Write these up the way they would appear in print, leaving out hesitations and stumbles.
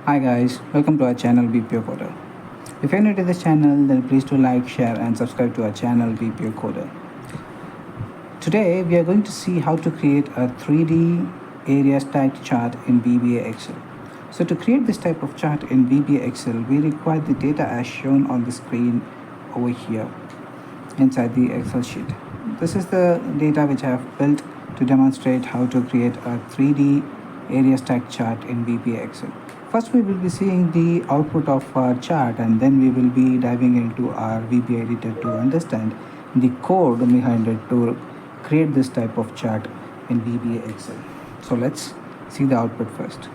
Hi guys, welcome to our channel BPO Coder. If you're new to this channel, then please do like, share and subscribe to our channel BPO Coder. Today we are going to see how to create a 3D area stacked chart in VBA Excel. So to create this type of chart in VBA Excel, we require the data as shown on the screen over here inside the Excel sheet. This is the data which I have built to demonstrate how to create a 3D area stack chart in VBA Excel. First we will be seeing the output of our chart, and then we will be diving into our VBA editor to understand the code behind it to create this type of chart in VBA Excel. So let's see the output first.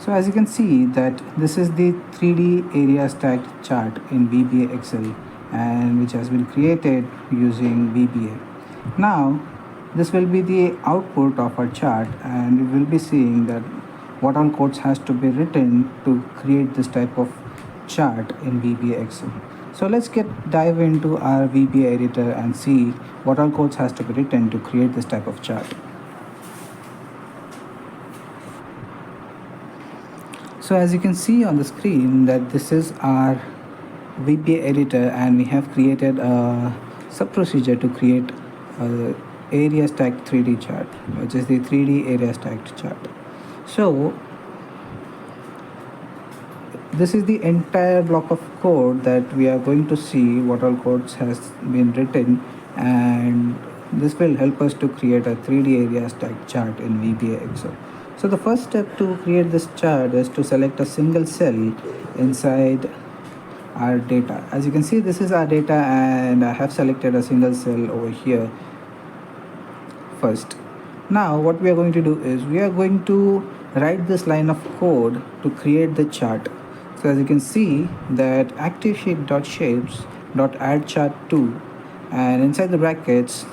So as you can see that this is the 3D area stacked chart in VBA Excel, and which has been created using VBA. Now this will be the output of our chart, and we will be seeing that what all codes has to be written to create this type of chart in VBA Excel. So let's dive into our VBA editor and see what all codes has to be written to create this type of chart. So as you can see on the screen that this is our VBA editor, and we have created a sub procedure to create a area stacked 3D chart, which is the 3D area stacked chart. So this is the entire block of code that we are going to see what all codes has been written, and this will help us to create a 3D area stacked chart in VBA Excel. So the first step to create this chart is to select a single cell inside our data. As you can see, this is our data, and I have selected a single cell over here first. Now what we are going to do is we are going to write this line of code to create the chart. So as you can see that ActiveSheet.Shapes.AddChart2, and inside the brackets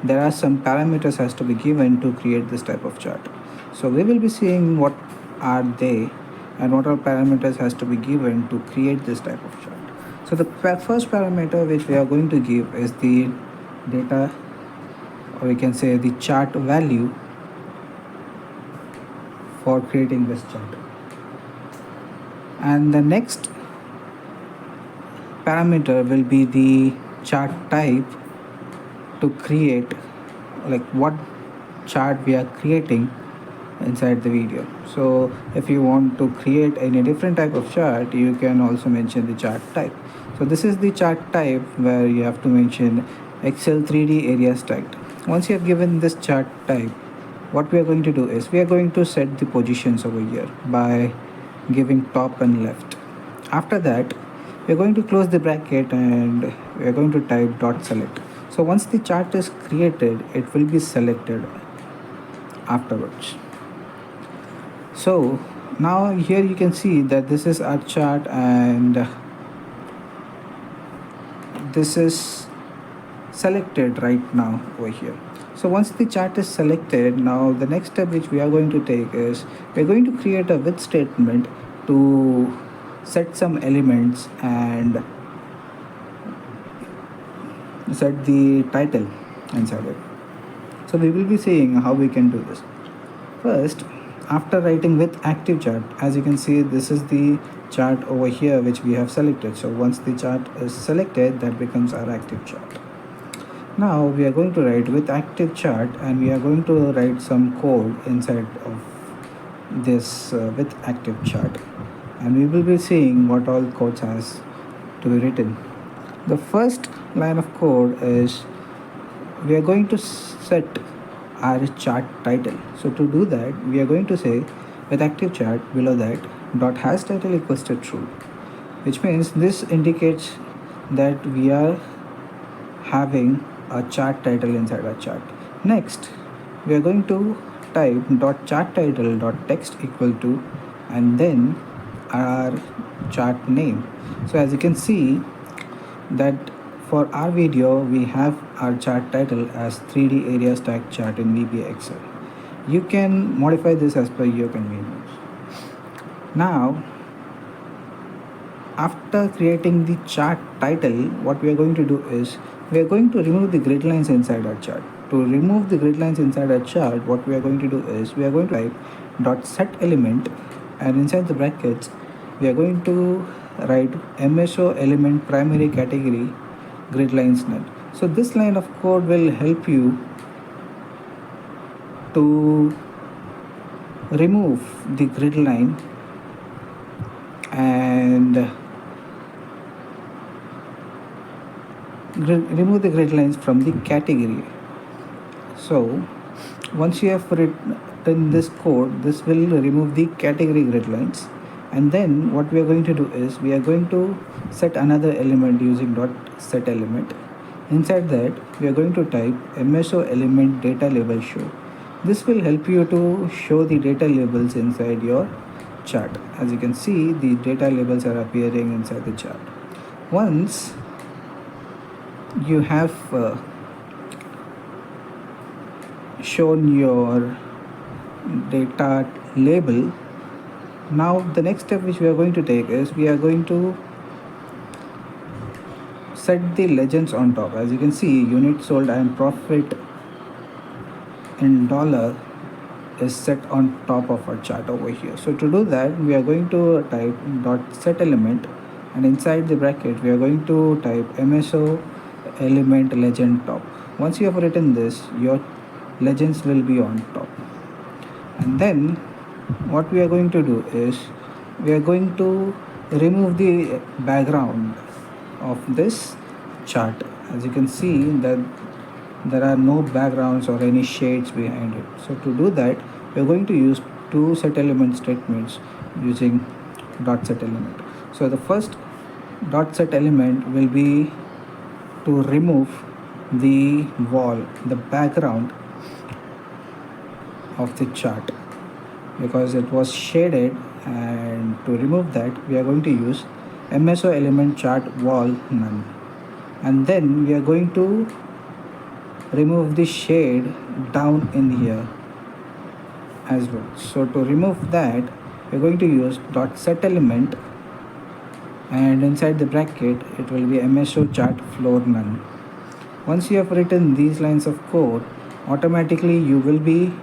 there are some parameters has to be given to create this type of chart. So we will be seeing what are they and what all parameters has to be given to create this type of chart. So the first parameter which we are going to give is the data, or we can say the chart value for creating this chart. And the next parameter will be the chart type to create, like what chart we are creating inside the video. So if you want to create any different type of chart, you can also mention the chart type. So this is the chart type where you have to mention Excel 3D area stacked. Once you have given this chart type, what we are going to do is we are going to set the positions over here by giving top and left. After that we are going to close the bracket and we are going to type dot select. So once the chart is created, it will be selected afterwards. So now here you can see that this is our chart, and this is selected right now over here. So once the chart is selected, now the next step which we are going to take is we are going to create a with statement to set some elements and set the title inside it. So we will be seeing how we can do this. First, after writing with active chart, as you can see, this is the chart over here which we have selected. So once the chart is selected, that becomes our active chart. Now we are going to write with active chart, and we are going to write some code inside of this with active chart, and we will be seeing what all codes has to be written. The first line of code is we are going to set our chart title. So to do that, we are going to say with active chart, below that dot has title equals to true, which means this indicates that we are having a chart title inside our chart. Next we are going to type dot chart title dot text equal to, and then our chart name. So as you can see that for our video we have our chart title as 3D area stack chart in VBA Excel. You can modify this as per your convenience. Now after creating the chart title, what we are going to do is we are going to remove the grid lines inside our chart. To remove the grid lines inside our chart, what we are going to do is we are going to type dot set element and inside the brackets we are going to write MSO element primary category grid lines null. So this line of code will help you to remove the grid line and remove the grid lines from the category. So once you have written this code, this will remove the category grid lines, and then what we are going to do is we are going to set another element using dot set element. Inside that we are going to type MSO element data label show. This will help you to show the data labels inside your chart. As you can see, the data labels are appearing inside the chart. Once you have shown your data label, now the next step which we are going to take is we are going to set the legends on top. As you can see, unit sold and profit in dollar is set on top of our chart over here. So to do that, we are going to type dot set element, and inside the bracket we are going to type MSO element legend top. Once you have written this, your legends will be on top. And then what we are going to do is we are going to remove the background of this chart. As you can see that there are no backgrounds or any shades behind it. So to do that, we are going to use two set element statements using dot set element. So the first dot set element will be to remove the wall, the background of the chart, because it was shaded, and to remove that we are going to use MSO element chart wall none, and then we are going to remove the shade down in here as well. So to remove that, we're going to use dot set element, and inside the bracket it will be MSO chart floor none. Once you have written these lines of code, automatically you will be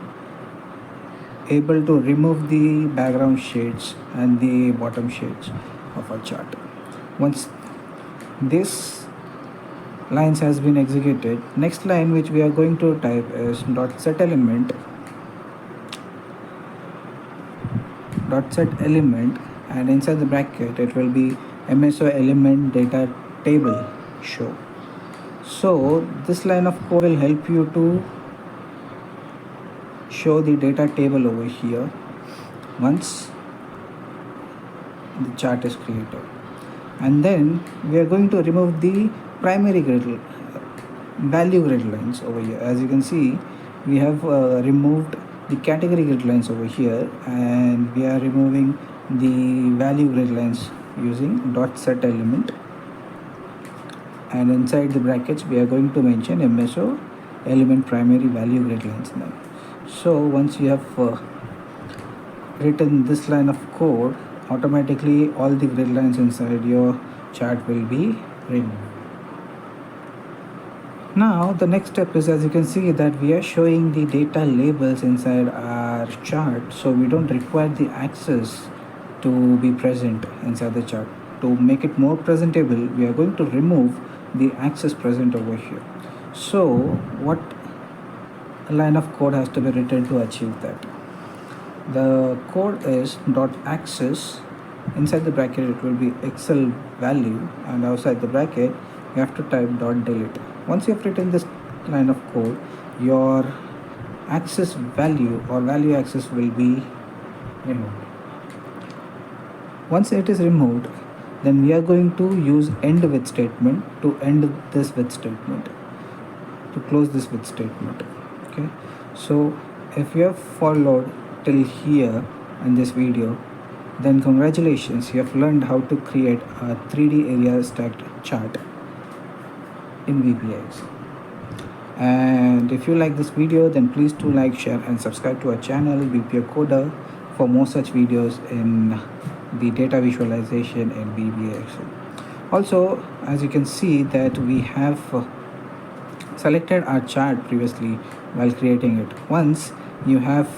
able to remove the background shades and the bottom shades of our chart. Once this lines has been executed, next line which we are going to type is dot set element and inside the bracket it will be MSO element data table show. So this line of code will help you to show the data table over here once the chart is created. And then we are going to remove the primary value grid lines over here. As you can see, we have removed the category grid lines over here, and we are removing the value grid lines using dot set element, and inside the brackets we are going to mention MSO element primary value grid lines now. So once you have written this line of code, automatically all the grid lines inside your chart will be removed. Now the next step is, as you can see, that we are showing the data labels inside our chart, so we don't require the axis to be present inside the chart. To make it more presentable, we are going to remove the axis present over here. So what line of code has to be written to achieve that? The code is dot axis, inside the bracket it will be Excel value, and outside the bracket you have to type dot delete. Once you have written this line of code, your axis value or value axis will be removed. Once it is removed, then we are going to use end with statement to end this with statement, to close this with statement. Okay, so if you have followed till here in this video, then congratulations, you have learned how to create a 3D area stacked chart in VBX. And if you like this video, then please do like, share and subscribe to our channel VBA Coder for more such videos in the data visualization in VBA. Also, as you can see that we have selected our chart previously while creating it. Once you have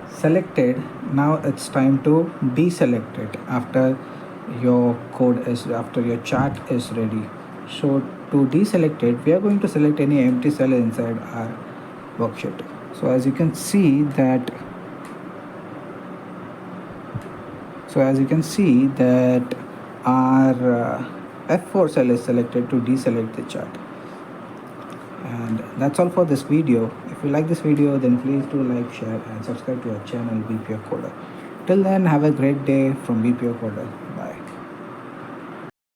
selected now it's time to deselect it after after your chart is ready. So to deselect it, we are going to select any empty cell inside our worksheet. So as you can see that our F4 cell is selected to deselect the chart. And that's all for this video. If you like this video, then please do like, share and subscribe to our channel BPO Coder. Till then, have a great day from BPO Coder.